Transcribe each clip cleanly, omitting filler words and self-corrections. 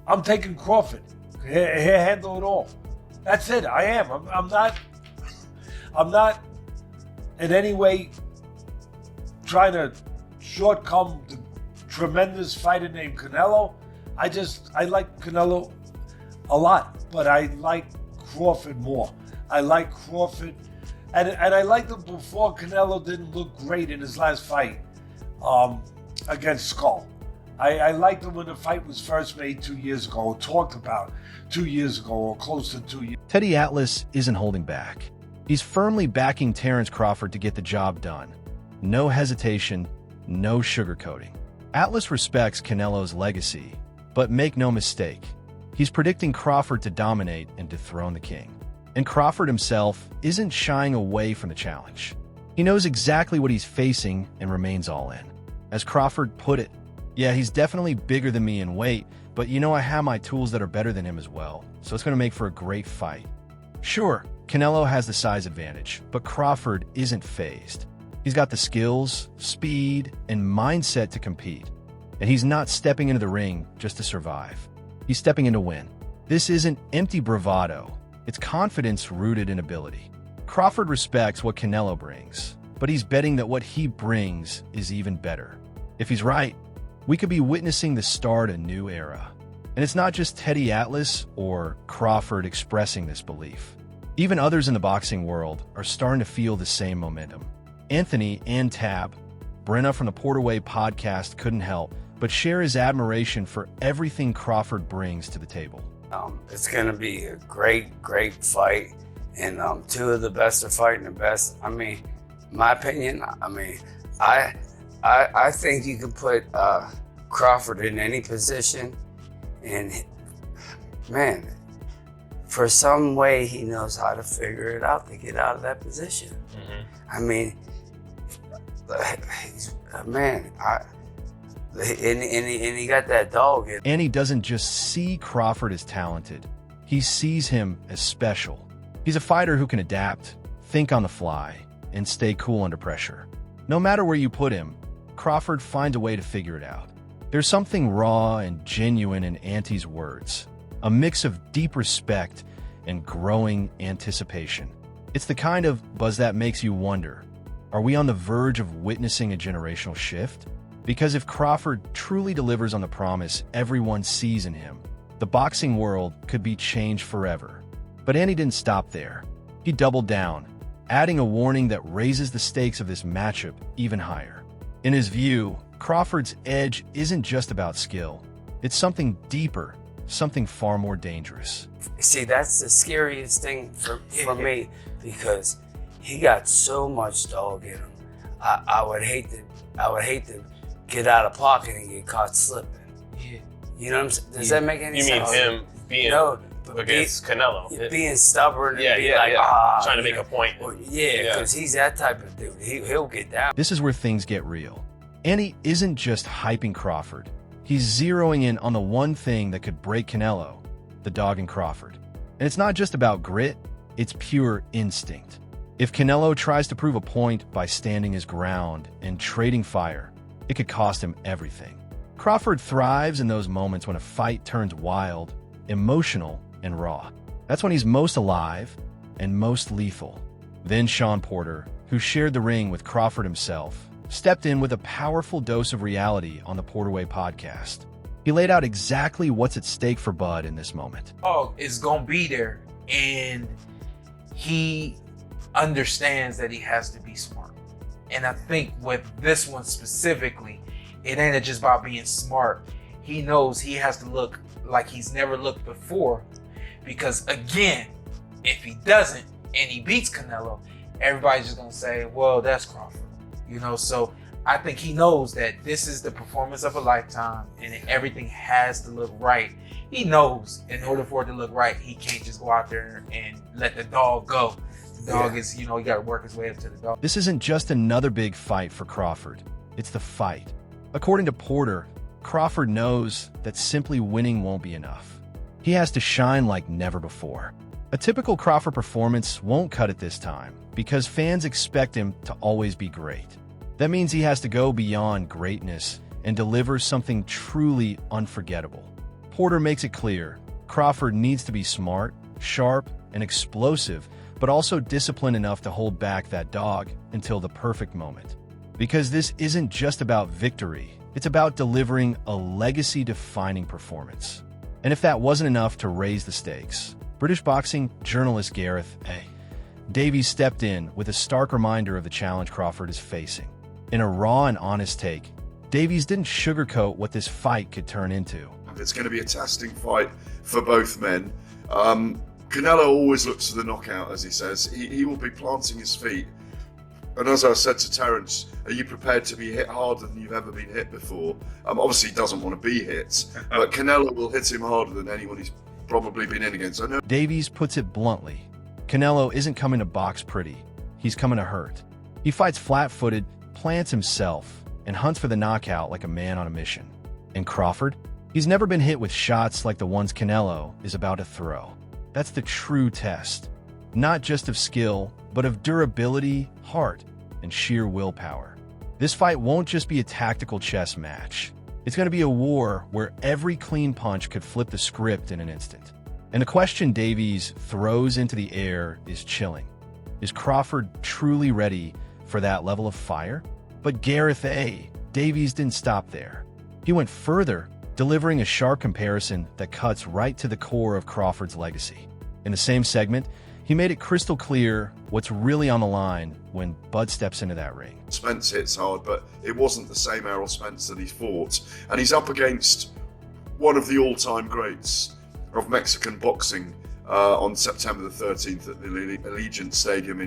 I'm taking Crawford. He'll handle it all. That's it. I am. I'm not in any way trying to shortcome the tremendous fighter named Canelo. I like Canelo a lot, but I like Crawford more. I like Crawford, and I liked him before Canelo didn't look great in his last fight against Skull. I liked him when the fight was first made 2 years ago, or talked about 2 years ago, or close to 2 years. Teddy Atlas isn't holding back. He's firmly backing Terence Crawford to get the job done. No hesitation, no sugarcoating. Atlas respects Canelo's legacy, but make no mistake, he's predicting Crawford to dominate and dethrone the king. And Crawford himself isn't shying away from the challenge. He knows exactly what he's facing and remains all in. As Crawford put it, "Yeah, he's definitely bigger than me in weight, but you know I have my tools that are better than him as well, so it's going to make for a great fight." Sure, Canelo has the size advantage, but Crawford isn't fazed. He's got the skills, speed, and mindset to compete. And he's not stepping into the ring just to survive. He's stepping in to win. This isn't empty bravado. It's confidence rooted in ability. Crawford respects what Canelo brings, but he's betting that what he brings is even better. If he's right, we could be witnessing the start of a new era. And it's not just Teddy Atlas or Crawford expressing this belief. Even others in the boxing world are starting to feel the same momentum. Anthony and Tab, Brenna from the Porterway podcast, couldn't help but share his admiration for everything Crawford brings to the table. It's going to be a great fight, and two of the best are fighting the best. I mean, my opinion, I think you can put Crawford in any position, and man, for some way he knows how to figure it out to get out of that position. Mm-hmm. I mean, man, and he got that dog. And he doesn't just see Crawford as talented. He sees him as special. He's a fighter who can adapt, think on the fly, and stay cool under pressure. No matter where you put him, Crawford finds a way to figure it out. There's something raw and genuine in Ante's words, a mix of deep respect and growing anticipation. It's the kind of buzz that makes you wonder, are we on the verge of witnessing a generational shift? Because if Crawford truly delivers on the promise everyone sees in him, the boxing world could be changed forever. But Ante didn't stop there. He doubled down, adding a warning that raises the stakes of this matchup even higher. In his view, Crawford's edge isn't just about skill. It's something deeper, something far more dangerous. See, that's the scariest thing for me, because he got so much dog in him. I would hate to get out of pocket and get caught slipping. Yeah. You know what I'm saying? Does that make any sense? You mean him being against Canelo? Being stubborn and trying to make a point. Well, because he's that type of dude. He'll get down. This is where things get real. Ante isn't just hyping Crawford. He's zeroing in on the one thing that could break Canelo, the dog in Crawford. And it's not just about grit, it's pure instinct. If Canelo tries to prove a point by standing his ground and trading fire, it could cost him everything. Crawford thrives in those moments when a fight turns wild, emotional, and raw. That's when he's most alive and most lethal. Then Sean Porter, who shared the ring with Crawford himself, stepped in with a powerful dose of reality on the Porterway podcast. He laid out exactly what's at stake for Bud in this moment. Is going to be there, and he understands that he has to be smart. And I think with this one specifically, it ain't just about being smart. He knows he has to look like he's never looked before, because again, if he doesn't and he beats Canelo, everybody's just gonna say, well, that's Crawford. So I think he knows that this is the performance of a lifetime and everything has to look right. He knows in order for it to look right, he can't just go out there and let the dog go. The dog is, he got to work his way up to the dog. This isn't just another big fight for Crawford. It's the fight. According to Porter, Crawford knows that simply winning won't be enough. He has to shine like never before. A typical Crawford performance won't cut it this time because fans expect him to always be great. That means he has to go beyond greatness and deliver something truly unforgettable. Porter makes it clear Crawford needs to be smart, sharp, and explosive, but also disciplined enough to hold back that dog until the perfect moment. Because this isn't just about victory, it's about delivering a legacy-defining performance. And if that wasn't enough to raise the stakes, British boxing journalist Gareth A. Davies stepped in with a stark reminder of the challenge Crawford is facing. In a raw and honest take, Davies didn't sugarcoat what this fight could turn into. It's going to be a testing fight for both men. Canelo always looks for the knockout, as he says. He will be planting his feet. And as I said to Terence, are you prepared to be hit harder than you've ever been hit before? Obviously, he doesn't want to be hit, but Canelo will hit him harder than anyone he's probably been in against. I know. Davies puts it bluntly. Canelo isn't coming to box pretty. He's coming to hurt. He fights flat-footed, plants himself, and hunts for the knockout like a man on a mission. And Crawford? He's never been hit with shots like the ones Canelo is about to throw. That's the true test. Not just of skill, but of durability, heart, and sheer willpower. This fight won't just be a tactical chess match. It's going to be a war where every clean punch could flip the script in an instant. And the question Davies throws into the air is chilling. Is Crawford truly ready for that level of fire? But Gareth A. Davies didn't stop there. He went further, delivering a sharp comparison that cuts right to the core of Crawford's legacy. In the same segment, he made it crystal clear what's really on the line when Bud steps into that ring. Spence hits hard, but it wasn't the same Errol Spence that he fought. And he's up against one of the all-time greats of Mexican boxing on September the 13th at the Allegiant Stadium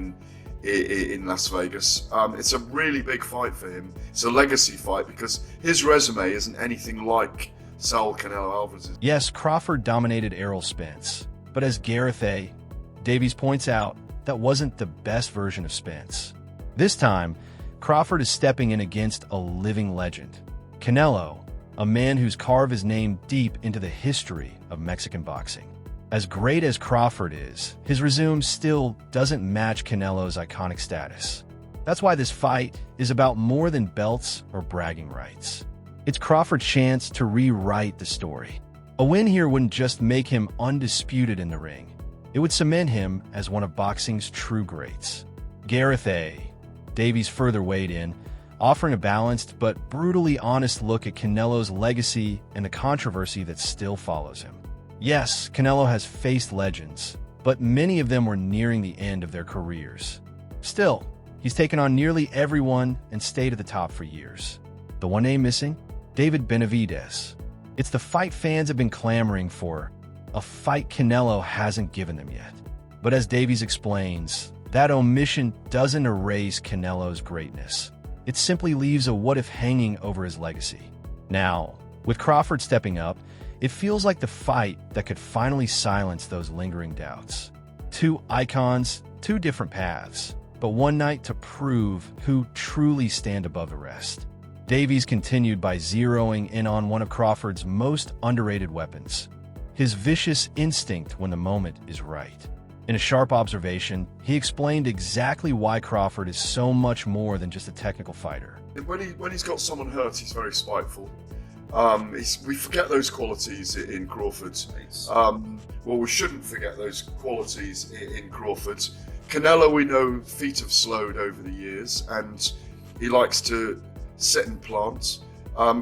in Las Vegas. It's a really big fight for him. It's a legacy fight because his resume isn't anything like Saul Canelo Alvarez's. Yes, Crawford dominated Errol Spence, but as Gareth A. Davies points out, that wasn't the best version of Spence. This time, Crawford is stepping in against a living legend, Canelo, a man who's carved his name deep into the history of Mexican boxing. As great as Crawford is, his resume still doesn't match Canelo's iconic status. That's why this fight is about more than belts or bragging rights. It's Crawford's chance to rewrite the story. A win here wouldn't just make him undisputed in the ring. It would cement him as one of boxing's true greats. Gareth A. Davies further weighed in, offering a balanced but brutally honest look at Canelo's legacy and the controversy that still follows him. Yes, Canelo has faced legends, but many of them were nearing the end of their careers. Still, he's taken on nearly everyone and stayed at the top for years. The one name missing? David Benavidez. It's the fight fans have been clamoring for, a fight Canelo hasn't given them yet. But as Davies explains, that omission doesn't erase Canelo's greatness. It simply leaves a what-if hanging over his legacy. Now, with Crawford stepping up, it feels like the fight that could finally silence those lingering doubts. Two icons, two different paths, but one night to prove who truly stand above the rest. Davies continued by zeroing in on one of Crawford's most underrated weapons, his vicious instinct when the moment is right. In a sharp observation, he explained exactly why Crawford is so much more than just a technical fighter. When he's got someone hurt, he's very spiteful. We forget those qualities in Crawford. Well, we shouldn't forget those qualities in Crawford. Canelo, we know, feet have slowed over the years, and he likes to sit and plant.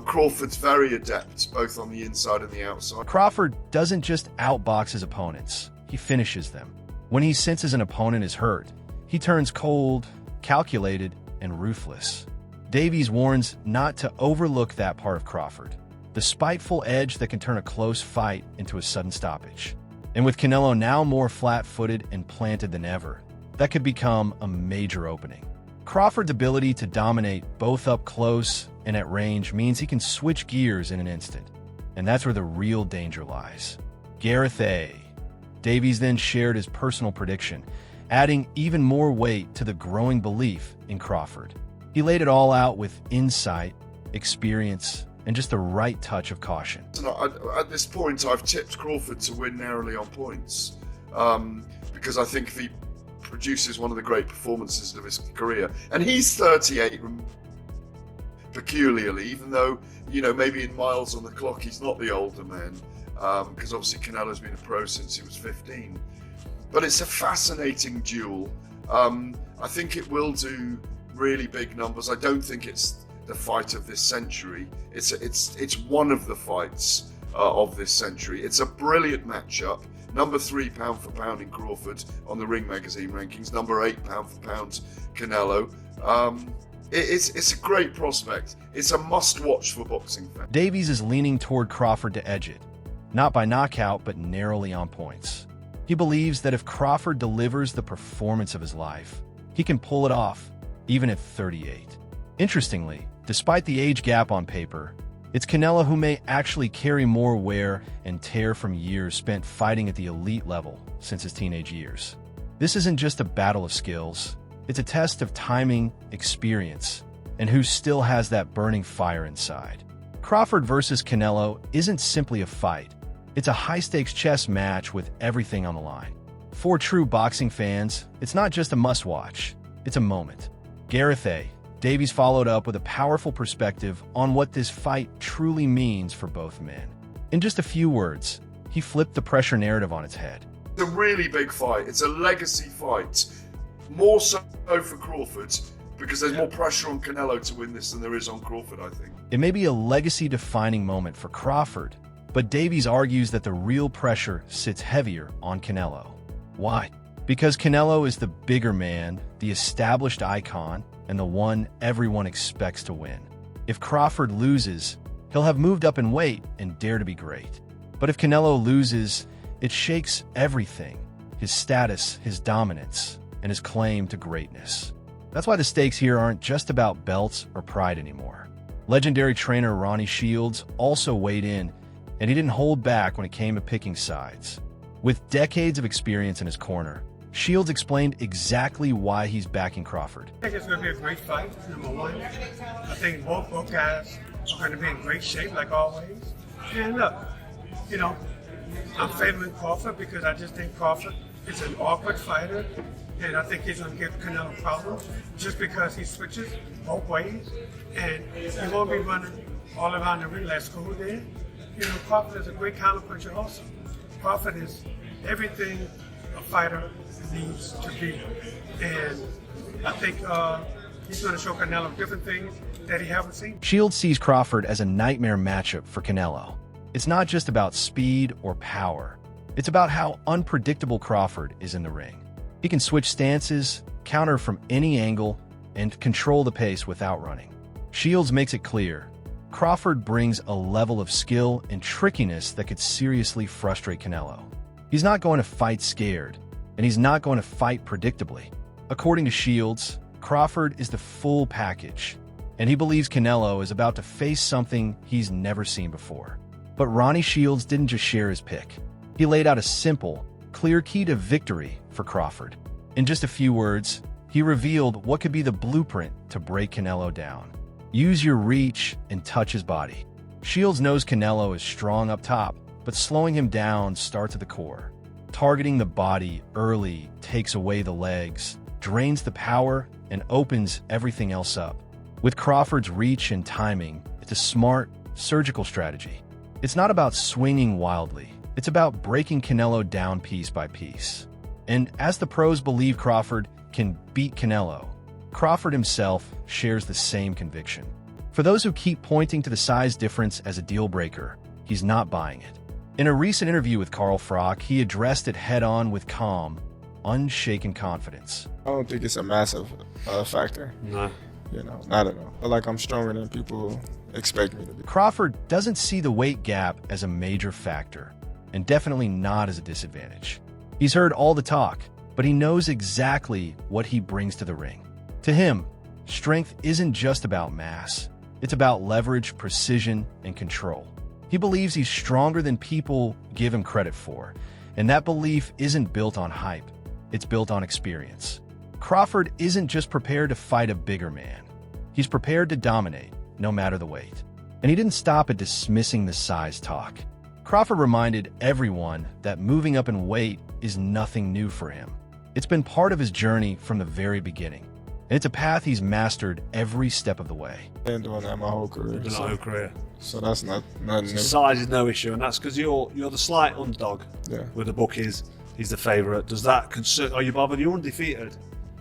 Crawford's very adept, both on the inside and the outside. Crawford doesn't just outbox his opponents, he finishes them. When he senses an opponent is hurt, he turns cold, calculated, and ruthless. Davies warns not to overlook that part of Crawford, the spiteful edge that can turn a close fight into a sudden stoppage. And with Canelo now more flat-footed and planted than ever, that could become a major opening. Crawford's ability to dominate both up close and at range means he can switch gears in an instant. And that's where the real danger lies. Gareth A. Davies then shared his personal prediction, adding even more weight to the growing belief in Crawford. He laid it all out with insight, experience, and just the right touch of caution. At this point, I've tipped Crawford to win narrowly on points, because I think if he produces one of the great performances of his career, and he's 38, peculiarly, even though, maybe in miles on the clock he's not the older man. because obviously Canelo's been a pro since he was 15. But it's a fascinating duel. I think it will do really big numbers. I don't think it's the fight of this century. It's one of the fights of this century. It's a brilliant matchup. Number 3 pound for pound in Crawford on the Ring Magazine rankings. Number 8 pound for pound Canelo. It's a great prospect. It's a must-watch for boxing fans. Davies is leaning toward Crawford to edge it, not by knockout, but narrowly on points. He believes that if Crawford delivers the performance of his life, he can pull it off, even at 38. Interestingly, despite the age gap on paper, it's Canelo who may actually carry more wear and tear from years spent fighting at the elite level since his teenage years. This isn't just a battle of skills, it's a test of timing, experience, and who still has that burning fire inside. Crawford versus Canelo isn't simply a fight. It's a high-stakes chess match with everything on the line. For true boxing fans, it's not just a must-watch, it's a moment. Gareth A. Davies followed up with a powerful perspective on what this fight truly means for both men. In just a few words, he flipped the pressure narrative on its head. It's a really big fight. It's a legacy fight. More so for Crawford, because there's more pressure on Canelo to win this than there is on Crawford, I think. It may be a legacy-defining moment for Crawford, but Davies argues that the real pressure sits heavier on Canelo. Why? Because Canelo is the bigger man, the established icon, and the one everyone expects to win. If Crawford loses, he'll have moved up in weight and dare to be great. But if Canelo loses, it shakes everything: his status, his dominance, and his claim to greatness. That's why the stakes here aren't just about belts or pride anymore. Legendary trainer Ronnie Shields also weighed in, and he didn't hold back when it came to picking sides. With decades of experience in his corner, Shields explained exactly why he's backing Crawford. I think it's going to be a great fight, number one. I think both guys are going to be in great shape, like always. And look, I'm favoring Crawford because I just think Crawford is an awkward fighter, and I think he's going to give Canelo problems just because he switches both ways, and he won't be running all around the ring like school did. Crawford is a great counterpuncher also. Crawford is everything a fighter needs to be. And I think he's going to show Canelo different things that he hasn't seen. Shields sees Crawford as a nightmare matchup for Canelo. It's not just about speed or power. It's about how unpredictable Crawford is in the ring. He can switch stances, counter from any angle, and control the pace without running. Shields makes it clear: Crawford brings a level of skill and trickiness that could seriously frustrate Canelo. He's not going to fight scared, and he's not going to fight predictably. According to Shields, Crawford is the full package, and he believes Canelo is about to face something he's never seen before. But Ronnie Shields didn't just share his pick. He laid out a simple, clear key to victory for Crawford. In just a few words, he revealed what could be the blueprint to break Canelo down. Use your reach and touch his body. Shields knows Canelo is strong up top, but slowing him down starts at the core. Targeting the body early takes away the legs, drains the power, and opens everything else up. With Crawford's reach and timing, it's a smart, surgical strategy. It's not about swinging wildly. It's about breaking Canelo down piece by piece. And as the pros believe Crawford can beat Canelo, Crawford himself shares the same conviction. For those who keep pointing to the size difference as a deal breaker, he's not buying it. In a recent interview with Carl Frock, he addressed it head-on with calm, unshaken confidence. I don't think it's a massive factor. No. Not at all. I feel like I'm stronger than people expect me to be. Crawford doesn't see the weight gap as a major factor, and definitely not as a disadvantage. He's heard all the talk, but he knows exactly what he brings to the ring. To him, strength isn't just about mass. It's about leverage, precision, and control. He believes he's stronger than people give him credit for, and that belief isn't built on hype. It's built on experience. Crawford isn't just prepared to fight a bigger man. He's prepared to dominate, no matter the weight. And he didn't stop at dismissing the size talk. Crawford reminded everyone that moving up in weight is nothing new for him. It's been part of his journey from the very beginning. And it's a path he's mastered every step of the way. Been doing that my whole career. The whole career. So that's nothing new. Size is no issue, and that's because you're the slight underdog. Yeah. With the bookies, he's the favourite. Does that concern? Are you bothered? You're undefeated.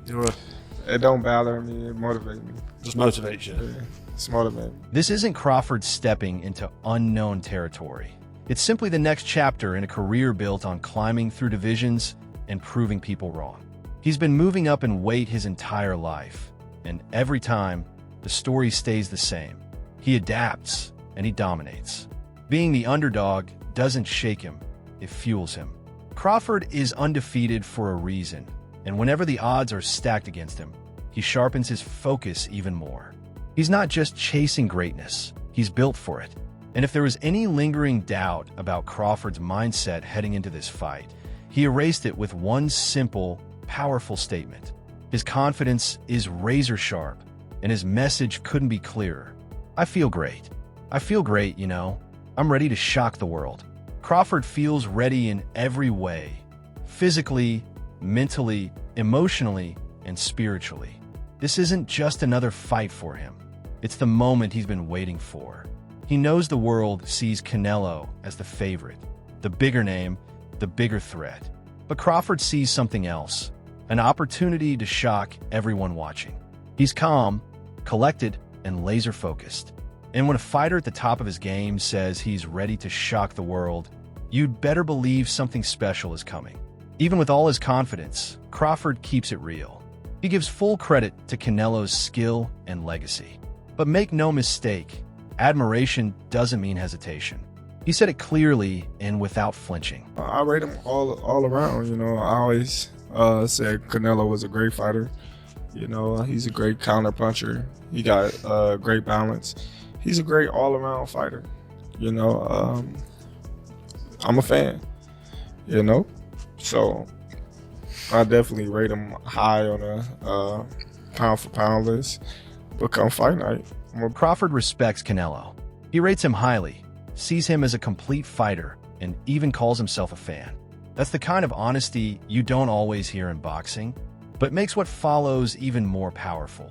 It don't bother me. It motivates me. Just motivates you. Yeah, it's motivating. This isn't Crawford stepping into unknown territory. It's simply the next chapter in a career built on climbing through divisions and proving people wrong. He's been moving up in weight his entire life, and every time, the story stays the same. He adapts, and he dominates. Being the underdog doesn't shake him, it fuels him. Crawford is undefeated for a reason, and whenever the odds are stacked against him, he sharpens his focus even more. He's not just chasing greatness, he's built for it. And if there was any lingering doubt about Crawford's mindset heading into this fight, he erased it with one simple, powerful statement. His confidence is razor sharp, and his message couldn't be clearer. I feel great. I feel great, you know. I'm ready to shock the world. Crawford feels ready in every way. Physically, mentally, emotionally, and spiritually. This isn't just another fight for him. It's the moment he's been waiting for. He knows the world sees Canelo as the favorite, the bigger name, the bigger threat. But Crawford sees something else, an opportunity to shock everyone watching. He's calm, collected, and laser-focused. And when a fighter at the top of his game says he's ready to shock the world, you'd better believe something special is coming. Even with all his confidence, Crawford keeps it real. He gives full credit to Canelo's skill and legacy. But make no mistake, admiration doesn't mean hesitation. He said it clearly and without flinching. I rate him all around. You know, I always said Canelo was a great fighter. You know, he's a great counter puncher. He got great balance. He's a great all-around fighter. You know, I'm a fan. You know, so I definitely rate him high on a pound-for-pound list. But come fight night, Crawford respects Canelo. He rates him highly, sees him as a complete fighter, and even calls himself a fan. That's the kind of honesty you don't always hear in boxing, but makes what follows even more powerful.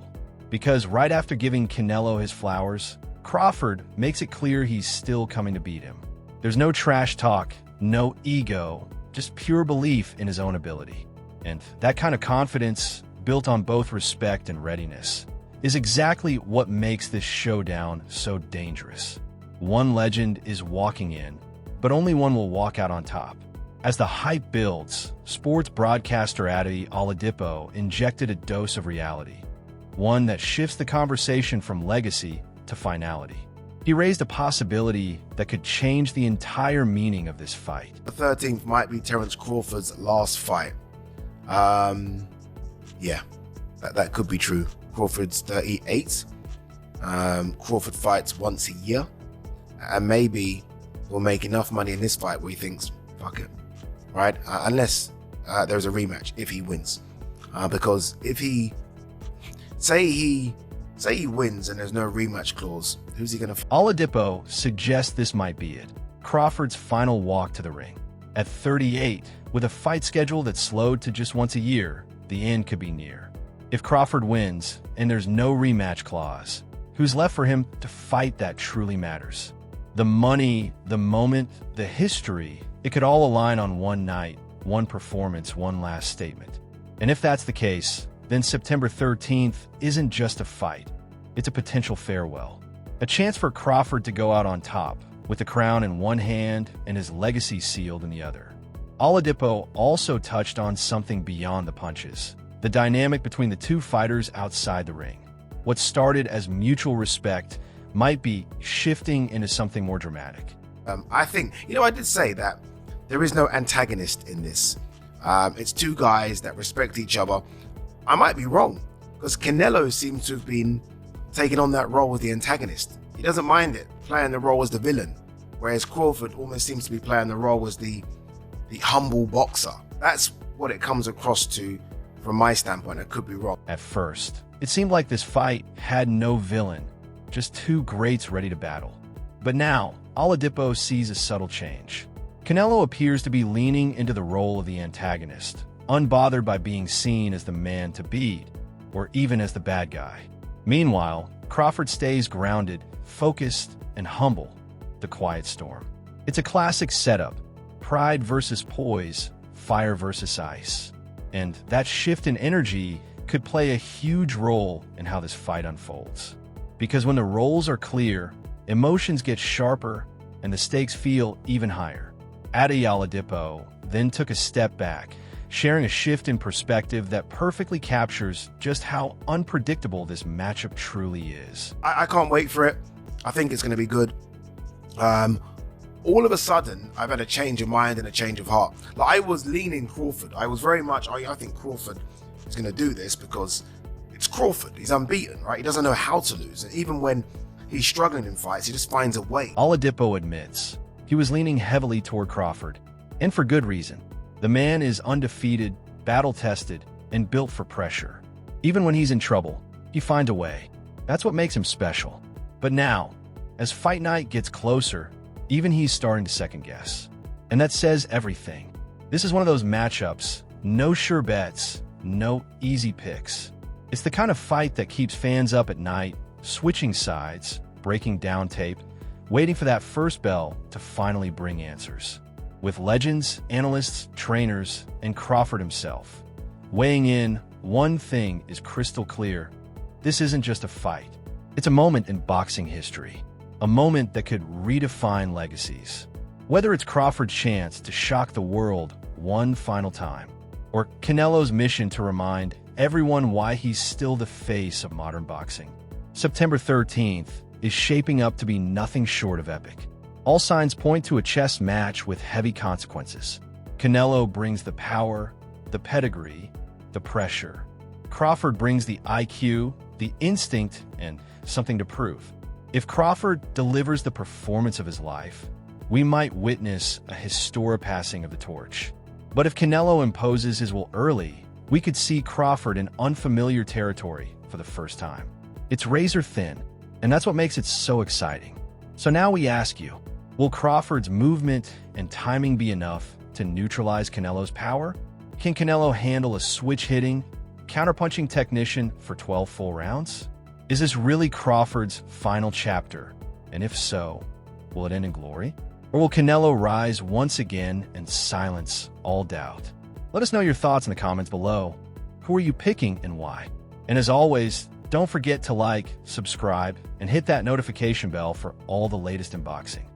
Because right after giving Canelo his flowers, Crawford makes it clear he's still coming to beat him. There's no trash talk, no ego, just pure belief in his own ability. And that kind of confidence, built on both respect and readiness, is exactly what makes this showdown so dangerous. One legend is walking in, but only one will walk out on top. As the hype builds, sports broadcaster Adi Oladipo injected a dose of reality, one that shifts the conversation from legacy to finality. He raised a possibility that could change the entire meaning of this fight. The 13th might be Terence Crawford's last fight. Yeah, that could be true. Crawford's 38. Crawford fights once a year. And maybe he'll make enough money in this fight where he thinks, fuck it. Right? Unless there's a rematch, if he wins. Because if he... Say he wins and there's no rematch clause, who's he going to... Oladipo suggests this might be it. Crawford's final walk to the ring. At 38, with a fight schedule that's slowed to just once a year, the end could be near. If Crawford wins, and there's no rematch clause, who's left for him to fight that truly matters? The money, the moment, the history, it could all align on one night, one performance, one last statement. And if that's the case, then September 13th isn't just a fight. It's a potential farewell. A chance for Crawford to go out on top, with the crown in one hand and his legacy sealed in the other. Oladipo also touched on something beyond the punches. The dynamic between the two fighters outside the ring. What started as mutual respect might be shifting into something more dramatic. I think, I did say that there is no antagonist in this. It's two guys that respect each other. I might be wrong, because Canelo seems to have been taking on that role as the antagonist. He doesn't mind it, playing the role as the villain, whereas Crawford almost seems to be playing the role as the humble boxer. That's what it comes across to from my standpoint. I could be wrong. At first, it seemed like this fight had no villain, just two greats ready to battle. But now, Oladipo sees a subtle change. Canelo appears to be leaning into the role of the antagonist, unbothered by being seen as the man to beat. or even as the bad guy. Meanwhile, Crawford stays grounded, focused, and humble. The quiet storm. It's a classic setup. Pride versus poise, fire versus ice. And that shift in energy could play a huge role in how this fight unfolds. Because when the roles are clear, emotions get sharper and the stakes feel even higher. Ade Oladipo then took a step back, sharing a shift in perspective that perfectly captures just how unpredictable this matchup truly is. I can't wait for it. I think it's going to be good. All of a sudden, I've had a change of mind and a change of heart. Like, I was leaning Crawford. I was very much, I think Crawford is going to do this because it's Crawford. He's unbeaten, right? He doesn't know how to lose. And even when he's struggling in fights, he just finds a way. Oladipo admits he was leaning heavily toward Crawford, and for good reason. The man is undefeated, battle-tested, and built for pressure. Even when he's in trouble, he finds a way. That's what makes him special. But now, as fight night gets closer, even he's starting to second-guess. And that says everything. This is one of those matchups, no sure bets, no easy picks. It's the kind of fight that keeps fans up at night, switching sides, breaking down tape, waiting for that first bell to finally bring answers. With legends, analysts, trainers, and Crawford himself weighing in, one thing is crystal clear. This isn't just a fight. It's a moment in boxing history. A moment that could redefine legacies. Whether it's Crawford's chance to shock the world one final time, or Canelo's mission to remind everyone why he's still the face of modern boxing, September 13th is shaping up to be nothing short of epic. All signs point to a chess match with heavy consequences. Canelo brings the power, the pedigree, the pressure. Crawford brings the IQ, the instinct, and something to prove. If Crawford delivers the performance of his life, we might witness a historic passing of the torch. But if Canelo imposes his will early, we could see Crawford in unfamiliar territory for the first time. It's razor thin, and that's what makes it so exciting. So now we ask you, will Crawford's movement and timing be enough to neutralize Canelo's power? Can Canelo handle a switch-hitting, counterpunching technician for 12 full rounds? Is this really Crawford's final chapter? And if so, will it end in glory? Or will Canelo rise once again and silence all doubt? Let us know your thoughts in the comments below. Who are you picking and why? And as always, don't forget to like, subscribe, and hit that notification bell for all the latest in boxing.